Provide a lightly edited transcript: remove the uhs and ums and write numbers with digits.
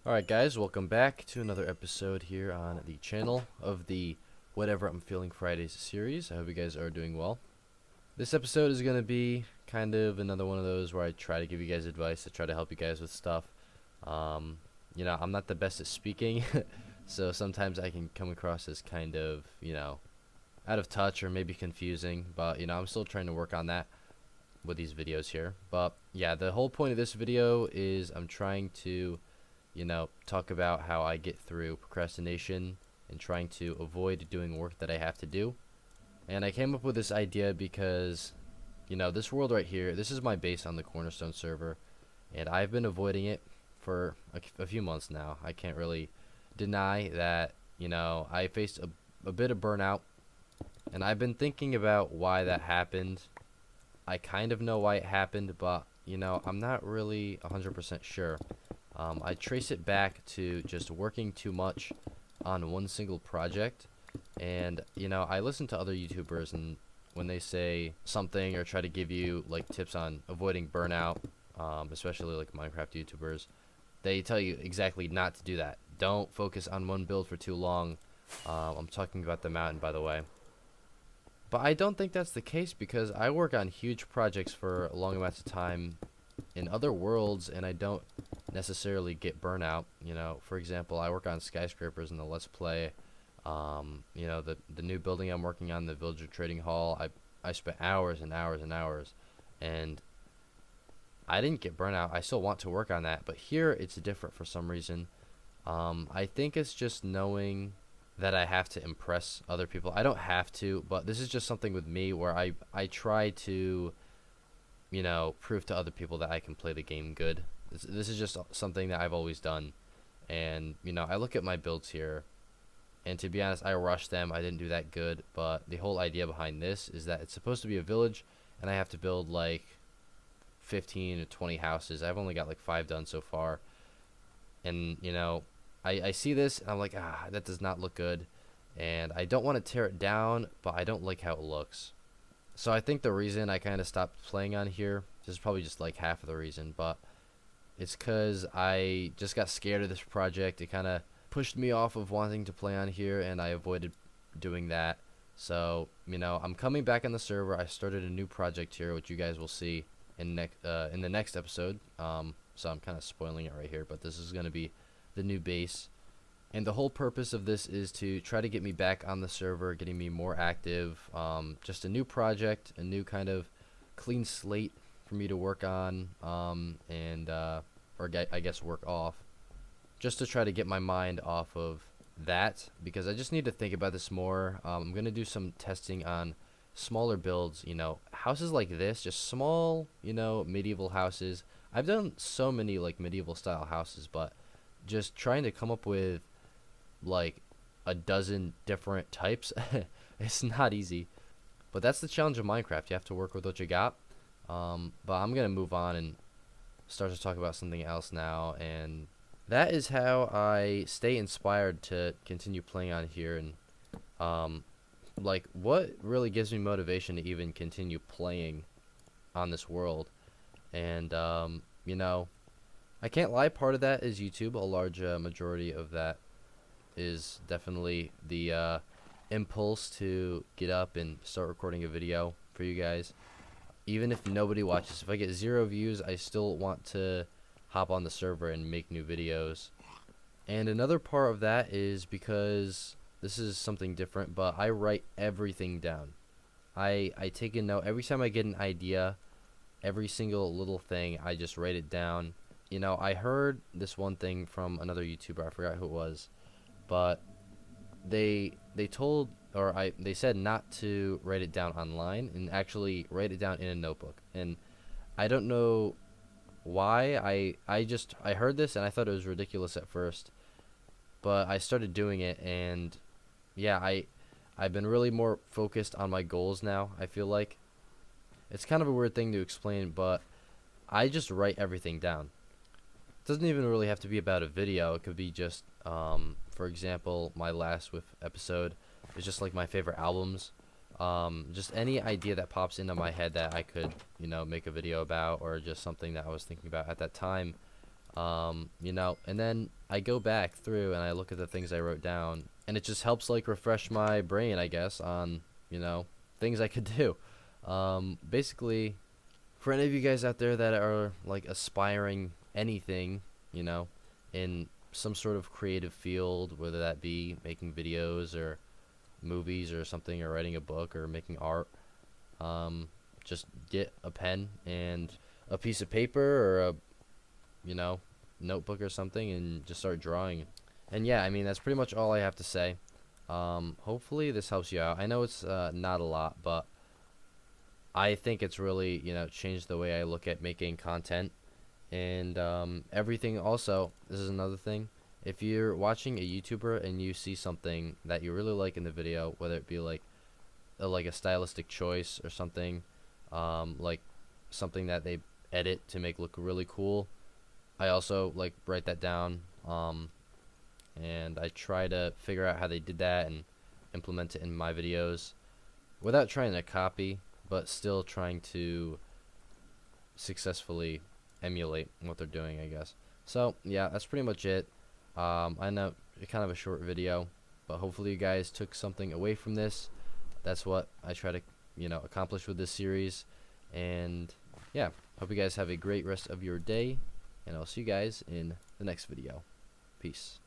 Alright guys, welcome back to another episode here on the channel of the Whatever I'm Feeling Fridays series. I hope you guys are doing well. This episode is going to be kind of another one of those where I try to give you guys advice, to try to help you guys with stuff. I'm not the best at speaking, so sometimes I can come across as kind of, out of touch or maybe confusing, but, I'm still trying to work on that with these videos here. But, yeah, the whole point of this video is I'm trying to talk about how I get through procrastination and trying to avoid doing work that I have to do. And I came up with this idea because, this world right here, this is my base on the Cornerstone server, and I've been avoiding it for a few months now. I can't really deny that, I faced a bit of burnout, and I've been thinking about why that happened. I kind of know why it happened, but, I'm not really 100% sure. I trace it back to just working too much on one single project. And, I listen to other YouTubers, and when they say something or try to give you, like, tips on avoiding burnout, especially, like, Minecraft YouTubers, they tell you exactly not to do that. Don't focus on one build for too long. I'm talking about the mountain, by the way. But I don't think that's the case because I work on huge projects for long amounts of time in other worlds, and I don't necessarily get burnout. For example, I work on skyscrapers in the Let's Play. The new building I'm working on, the Villager Trading Hall, I spent hours and hours and hours, and I didn't get burnout. I still want to work on that, but here it's different for some reason. I think it's just knowing that I have to impress other people. I don't have to, but this is just something with me where I try to prove to other people that I can play the game good. This is just something that I've always done. And, I look at my builds here, and to be honest, I rushed them. I didn't do that good, but the whole idea behind this is that it's supposed to be a village, and I have to build, like, 15 to 20 houses. I've only got, like, 5 done so far. And, I see this, and I'm like, that does not look good. And I don't want to tear it down, but I don't like how it looks. So I think the reason I kind of stopped playing on here, this is probably just like half of the reason, but it's because I just got scared of this project. It kind of pushed me off of wanting to play on here, and I avoided doing that. So, I'm coming back on the server. I started a new project here, which you guys will see in the next episode. So I'm kind of spoiling it right here, but this is going to be the new base. And the whole purpose of this is to try to get me back on the server, getting me more active. Just a new project, a new kind of clean slate for me to work on, I guess work off. Just to try to get my mind off of that, because I just need to think about this more. I'm going to do some testing on smaller builds, houses like this, just small, medieval houses. I've done so many, like, medieval style houses, but just trying to come up with like a dozen different types. It's not easy, but that's the challenge of Minecraft. You have to work with what you got. But I'm gonna move on and start to talk about something else now, and that is how I stay inspired to continue playing on here. And like, what really gives me motivation to even continue playing on this world. And I can't lie, part of that is YouTube. A large majority of that is definitely the impulse to get up and start recording a video for you guys. Even if nobody watches, if I get 0 views, I still want to hop on the server and make new videos. And another part of that is because this is something different, but I write everything down. I take a note every time I get an idea. Every single little thing, I just write it down. I heard this one thing from another YouTuber. I forgot who it was, but they they said not to write it down online and actually write it down in a notebook. And I don't know why. I heard this and I thought it was ridiculous at first, but I started doing it, and yeah, I've been really more focused on my goals now. I feel like it's kind of a weird thing to explain, but I just write everything down. It doesn't even really have to be about a video. It could be just, for example, my last with episode is just like my favorite albums. Just any idea that pops into my head that I could, make a video about, or just something that I was thinking about at that time. You know, and then I go back through and I look at the things I wrote down, and it just helps like refresh my brain, I guess, on, you know, things I could do. Basically, for any of you guys out there that are like aspiring anything, you know, in some sort of creative field, whether that be making videos or movies or something, or writing a book or making art, um, just get a pen and a piece of paper or a, you know, notebook or something, and just start drawing. And yeah, I mean, that's pretty much all I have to say. Hopefully this helps you out. I know it's not a lot, but I think it's really, you know, changed the way I look at making content and everything. Also, this is another thing. If you're watching a YouTuber and you see something that you really like in the video, whether it be like a stylistic choice or something, like something that they edit to make look really cool, I also like write that down, and I try to figure out how they did that and implement it in my videos without trying to copy, but still trying to successfully emulate what they're doing, I guess. So yeah, that's pretty much it. I know it's kind of a short video, but hopefully you guys took something away from this. That's what I try to, you know, accomplish with this series. And yeah, hope you guys have a great rest of your day, and I'll see you guys in the next video. Peace.